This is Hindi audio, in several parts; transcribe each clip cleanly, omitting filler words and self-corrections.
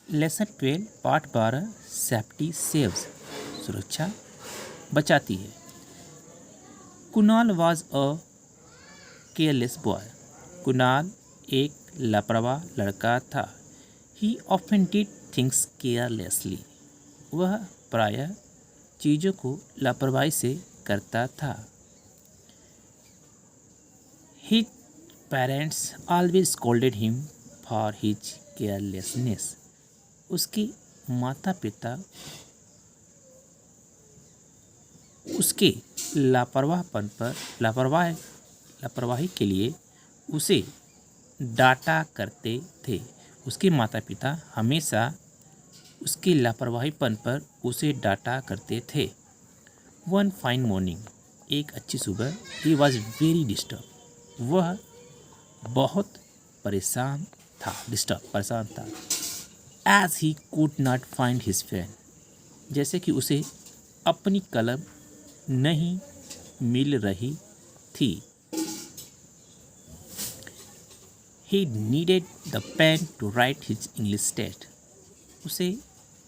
लेसन 12 पाठ 12 सेफ्टी सेव्स सुरक्षा बचाती है। Kunal was a careless boy. Kunal एक लापरवाह लड़का था। ही ऑफन डिड थिंग्स केयरलेसली। वह प्रायः चीज़ों को लापरवाही से करता था। His parents always scolded him for his carelessness. उसके माता पिता उसके लापरवाही के लिए उसे डांटा करते थे। उसके माता पिता हमेशा उसके लापरवाहीपन पर उसे डांटा करते थे। वन फाइन मॉर्निंग, एक अच्छी सुबह, ही वॉज वेरी डिस्टर्ब, वह बहुत परेशान था। As he could not find his pen, जैसे कि उसे अपनी कलम नहीं मिल रही थी। He needed the pen to write his English test, उसे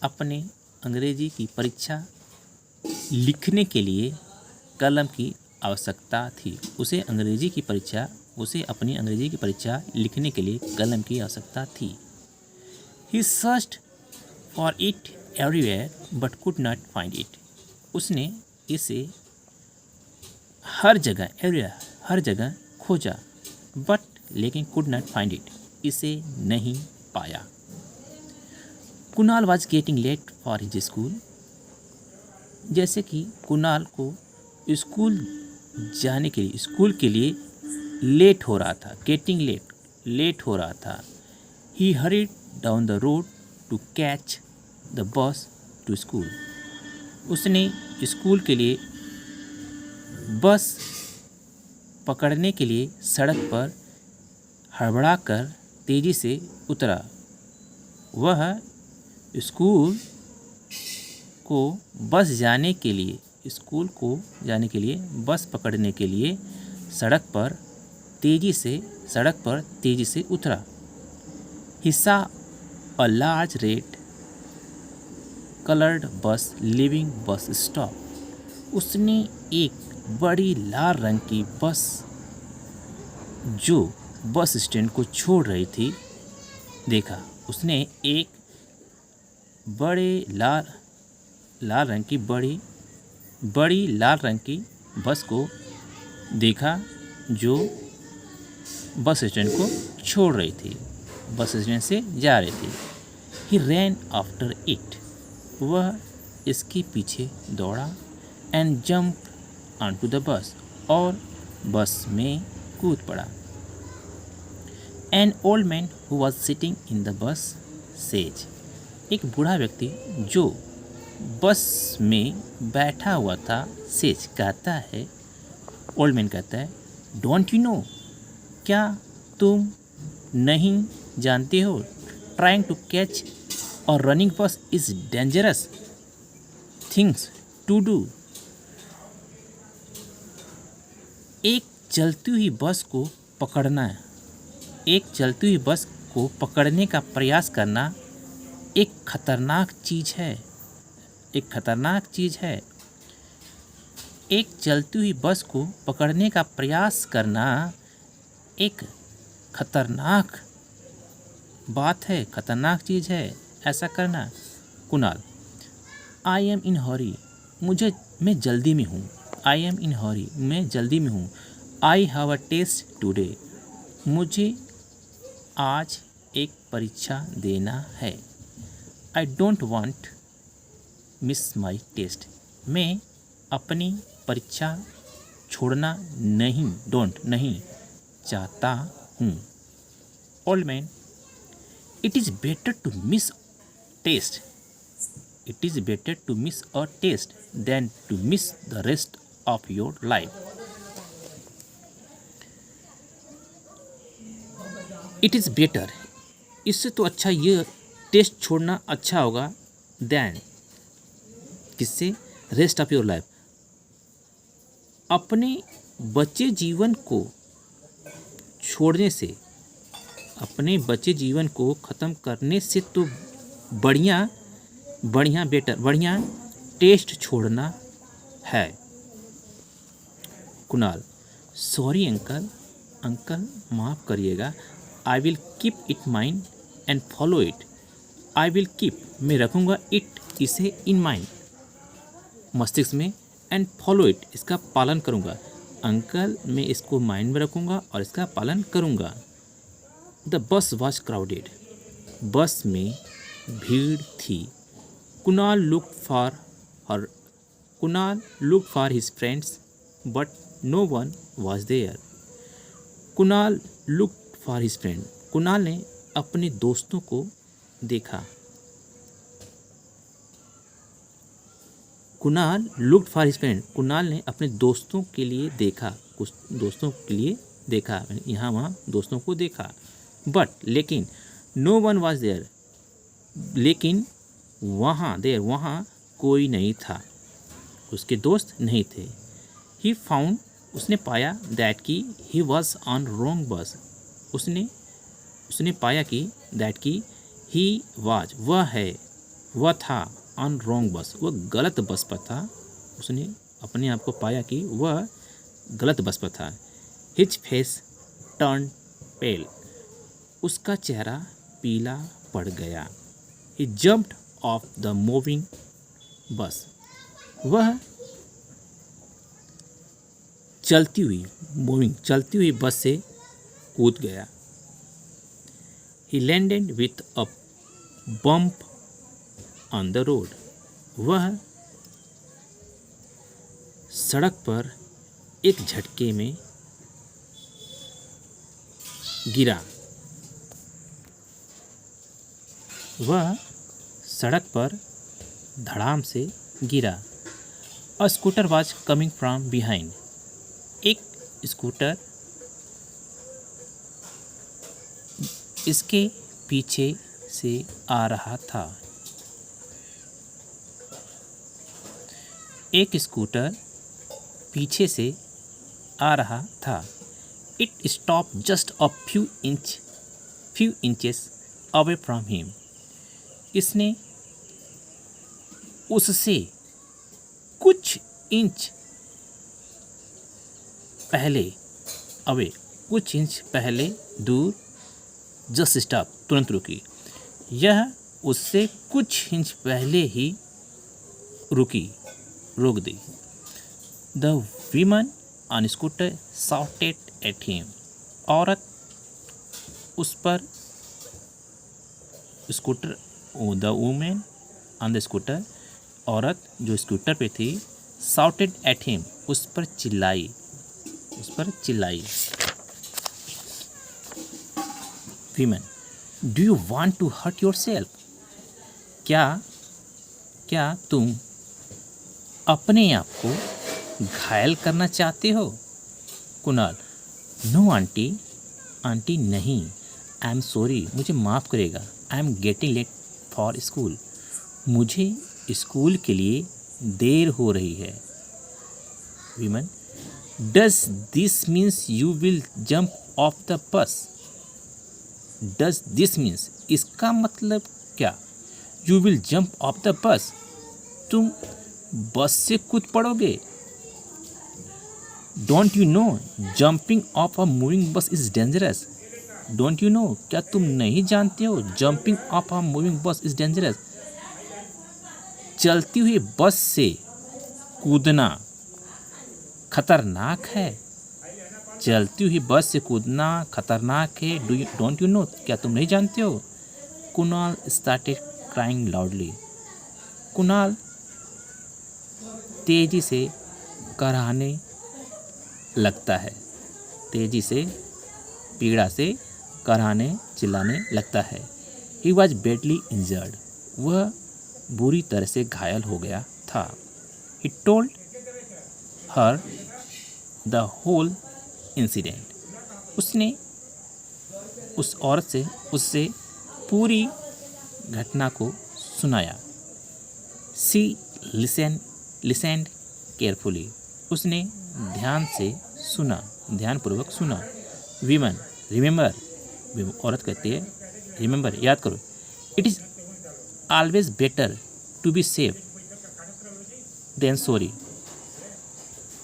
अपने अंग्रेजी की परीक्षा लिखने के लिए कलम की आवश्यकता थी। उसे अपनी अंग्रेजी की परीक्षा लिखने के लिए कलम की आवश्यकता थी। He searched for it everywhere but could not find it, उसने इसे हर जगह खोजा लेकिन कुड नॉट फाइंड इट, इसे नहीं पाया। Kunal was getting late for his school, जैसे कि कुणाल को स्कूल के लिए लेट हो रहा था। गेटिंग लेट हो रहा था। He hurried down the road to catch the bus to school, उसने स्कूल के लिए बस पकड़ने के लिए सड़क पर हड़बड़ाकर तेजी से उतरा। वह स्कूल को जाने के लिए बस पकड़ने के लिए सड़क पर तेजी से उतरा। He saw a large red colored bus leaving bus stop, उसने एक बड़ी लाल रंग की बस जो बस स्टैंड को छोड़ रही थी देखा। उसने एक बड़ी लाल रंग की बस को देखा जो बस स्टैंड को छोड़ रही थी, बस स्टैंड से जा रही थी। ही रैन आफ्टर इट, वह इसके पीछे दौड़ा। And jump onto the bus, और बस में कूद पड़ा। An old man who was sitting in the bus says, एक बूढ़ा व्यक्ति जो बस में बैठा हुआ था सेज कहता है, ओल्ड मैन कहता है, डोंट यू नो, क्या तुम नहीं जानते हो, trying to catch or running bus is dangerous things to do, एक चलती हुई बस को पकड़ने का प्रयास करना एक खतरनाक चीज़ है। एक चलती हुई बस को पकड़ने का प्रयास करना एक खतरनाक बात है, खतरनाक चीज़ है ऐसा करना। कुणाल, आई एम इन हरी, मैं जल्दी में हूँ। आई एम इन हरी, मैं जल्दी में हूँ। I have a test today, मुझे आज एक परीक्षा देना है। I don't want miss my test, मैं अपनी परीक्षा छोड़ना नहीं चाहता हूँ। Old man, it is better to miss a test than to miss the rest of your life. It is better, इससे तो अच्छा ये टेस्ट छोड़ना अच्छा होगा, देन किससे, रेस्ट ऑफ योर लाइफ, अपने बचे जीवन को छोड़ने से, अपने बचे जीवन को ख़त्म करने से तो बढ़िया बढ़िया बेटर बढ़िया टेस्ट छोड़ना है। कुणाल, सॉरी अंकल, अंकल माफ़ करिएगा, I will keep it mind and follow it. I will keep, मैं रखूँगा, इट, इसे, इन माइंड, मस्तिष्क में, एंड फॉलो इट, इसका पालन करूँगा। अंकल, मैं इसको माइंड में रखूँगा और इसका पालन करूँगा। द बस वॉज क्राउडेड, बस में भीड़ थी। Kunal look for his friends but no one was there. Kunal look for his friend, Kunal ने अपने दोस्तों को देखा। Kunal looked for his friend, Kunal ने अपने दोस्तों के लिए देखा, कुछ दोस्तों के लिए देखा, यहाँ वहाँ दोस्तों को देखा। बट, लेकिन, नो वन वॉज देयर, लेकिन वहाँ कोई नहीं था, उसके दोस्त नहीं थे। ही फाउंड, उसने पाया, दैट कि ही वॉज ऑन रॉन्ग बस, उसने पाया कि दैट कि ही वाज, वह था, ऑन रॉन्ग बस, वह गलत बस पर था। उसने अपने आप को पाया कि वह गलत बस पर था। हिज फेस टर्न पेल, उसका चेहरा पीला पड़ गया। He jumped off the moving bus, वह चलती हुई बस से कूद गया। He landed with a bump on the road, वह सड़क पर एक झटके में गिरा। वह सड़क पर धड़ाम से गिरा। A scooter was coming from behind, एक स्कूटर इसके पीछे से आ रहा था। एक स्कूटर पीछे से आ रहा था। It stop just a few inches away from him, इसने उससे कुछ इंच पहले दूर, जस्ट स्टॉप, तुरंत रुकी, यह उससे कुछ इंच पहले ही रोक दी। The women on scooter shouted at him, औरत उस पर scooter, the women on the scooter, औरत जो स्कूटर पे थी, शाउटेड एट हिम, उस पर चिल्लाई। Women, do you want to hurt your self, क्या तुम अपने आप को घायल करना चाहते हो? कुणाल, नो आंटी नहीं, आई एम सॉरी, मुझे माफ़ करेगा, I am getting late for school, मुझे स्कूल के लिए देर हो रही है। Women, does this means you will jump off the bus, does this means, इसका मतलब क्या? You will jump off the bus, तुम बस से कूद पड़ोगे। Don't you know jumping off a moving bus is dangerous, don't you know, क्या तुम नहीं जानते हो jumping off a moving bus is dangerous, चलती हुई बस से कूदना खतरनाक है, चलती हुई बस से कूदना खतरनाक है। डोंट यू नो, क्या तुम नहीं जानते हो? Kunal started crying loudly, Kunal तेजी से कराहने लगता है, तेजी से, पीड़ा से कराहने, चिल्लाने लगता है। ही वॉज बैडली इंजर्ड, वह बुरी तरह से घायल हो गया था। He told her the whole incident, उसने उस औरत उससे पूरी घटना को सुनाया। सी लिसेंड केयरफुली, उसने ध्यानपूर्वक सुना। वीमन, रिमेंबर, औरत कहती है, रिमेंबर, याद करो, always better to be safe than sorry.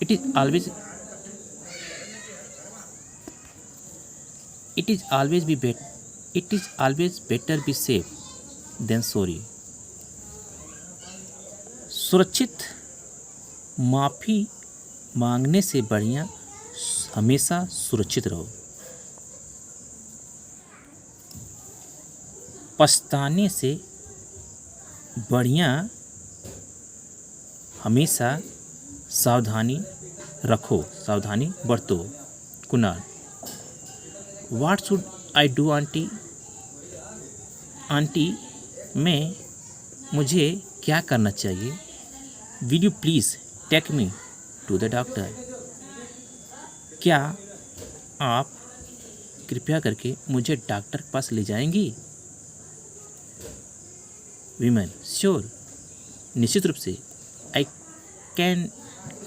It is always it is always be bet it is always better be safe than sorry. सुरक्षित माफी मांगने से बढ़िया हमेशा सुरक्षित रहो। पछताने से बढ़िया हमेशा सावधानी रखो, सावधानी बरतो। Kunal, what should I do aunty? Aunty, मुझे क्या करना चाहिए? Will you please take me to the doctor? क्या आप कृपया करके मुझे डॉक्टर के पास ले जाएंगी? वीमेन, श्योर, निश्चित रूप से। I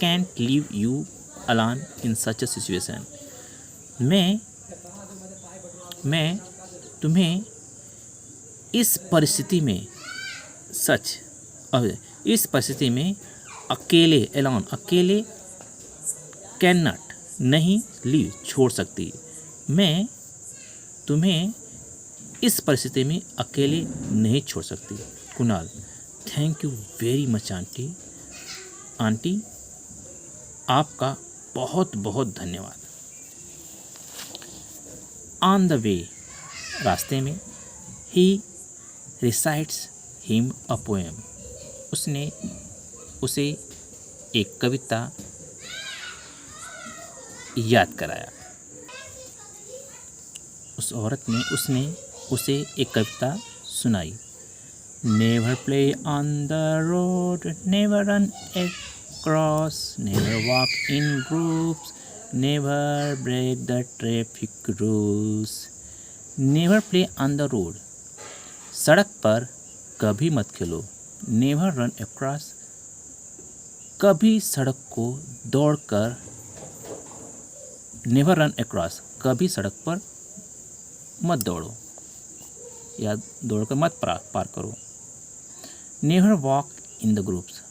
can't leave you alone in such a situation. मैं तुम्हें इस परिस्थिति में अकेले कैन नॉट नहीं लीव छोड़ सकती। मैं तुम्हें इस परिस्थिति में अकेले नहीं छोड़ सकती। Kunal, thank you very much aunty. Aunty, आपका बहुत बहुत धन्यवाद। ऑन द वे, रास्ते में, ही रिसाइट्स हिम अ पोएम, उसने उसे एक कविता याद कराया। उसने उसे एक कविता सुनाई। Never play on the road, never run across, never walk in groups, never break the traffic rules. Never play on the road, सड़क पर कभी मत खेलो। Never run across, कभी सड़क को दौड़कर। Never run across, कभी सड़क पर मत दौड़ो या दौड़कर मत पार करो। Never walk in the groups,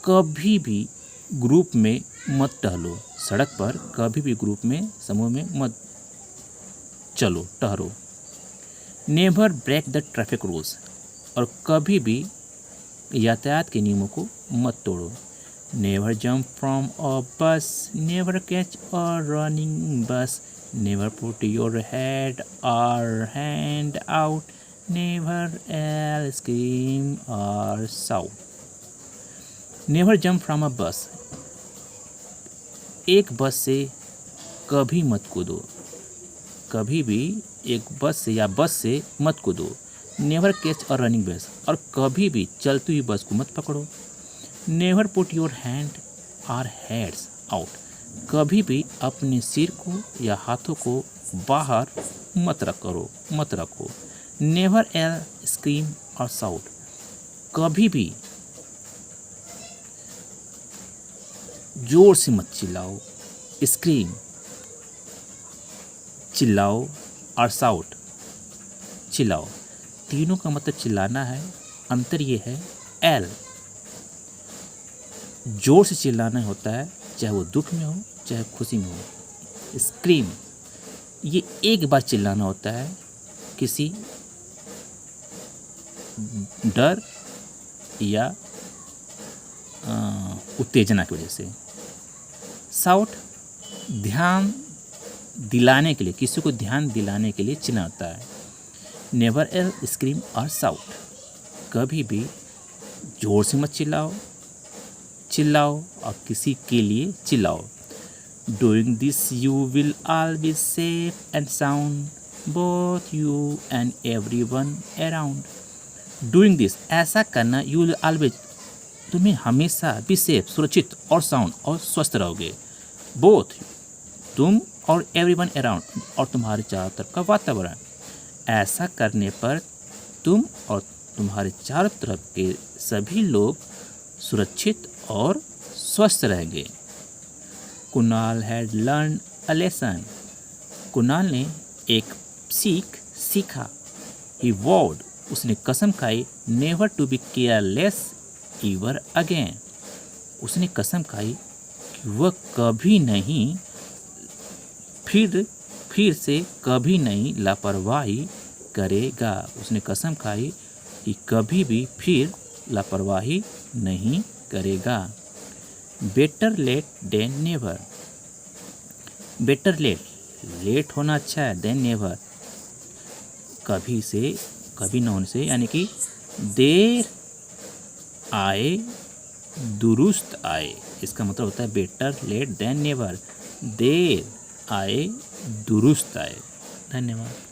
कभी भी ग्रुप में मत टहलो। सड़क पर कभी भी ग्रुप में, समूह में मत चलो, टहरो। Never break the traffic rules, और कभी भी यातायात के नियमों को मत तोड़ो। Never jump from a bus, never catch a running bus, never put your head और hand out, never yell scream और shout. Never jump from a bus, एक बस से कभी मत कूदो। कभी भी एक बस से या बस से मत कूदो। नेवर कैच अ रनिंग बस, और कभी भी चलती हुई बस को मत पकड़ो। नेवर पुट योर हैंड और हेड्स आउट, कभी भी अपने सिर को या हाथों को बाहर मत रखो। नेवर एल स्क्रीम और साउट, कभी भी जोर से मत चिल्लाओ। स्क्रीम चिल्लाओ और साउट चिल्लाओ, तीनों का मतलब चिल्लाना है। अंतर ये है, एल जोर से चिल्लाना होता है, चाहे वो दुख में हो चाहे खुशी में हो। स्क्रीम ये एक बार चिल्लाना होता है किसी डर या उत्तेजना की वजह से। साउट ध्यान दिलाने के लिए, किसी को ध्यान दिलाने के लिए चिल्लाना होता है। नेवर एल स्क्रीम और साउट, कभी भी जोर से मत चिल्लाओ और किसी के लिए चिल्लाओ। Doing this you will always safe and sound, both you and everyone around. Doing this, ऐसा करना, यू विल ऑलवेज, तुम्हें हमेशा भी सेफ, सुरक्षित और साउंड और स्वस्थ रहोगे। बोथ, तुम और एवरीवन अराउंड, और तुम्हारे चारों तरफ का वातावरण। ऐसा करने पर तुम और तुम्हारे चारों तरफ के सभी लोग सुरक्षित और स्वस्थ रहेंगे। Kunal had learn a lesson, Kunal ने एक सीखा। ही वॉड, उसने कसम खाई never to be careless ever again. उसने कसम खाई कि वह कभी नहीं फिर से कभी नहीं लापरवाही करेगा। उसने कसम खाई कि कभी भी फिर लापरवाही नहीं करेगा। Better late than never. Better late होना अच्छा है, देन नेवर कभी न होने से, यानी कि देर आए दुरुस्त आए। इसका मतलब होता है बेटर लेट देन नेवर, देर आए दुरुस्त आए। धन्यवाद।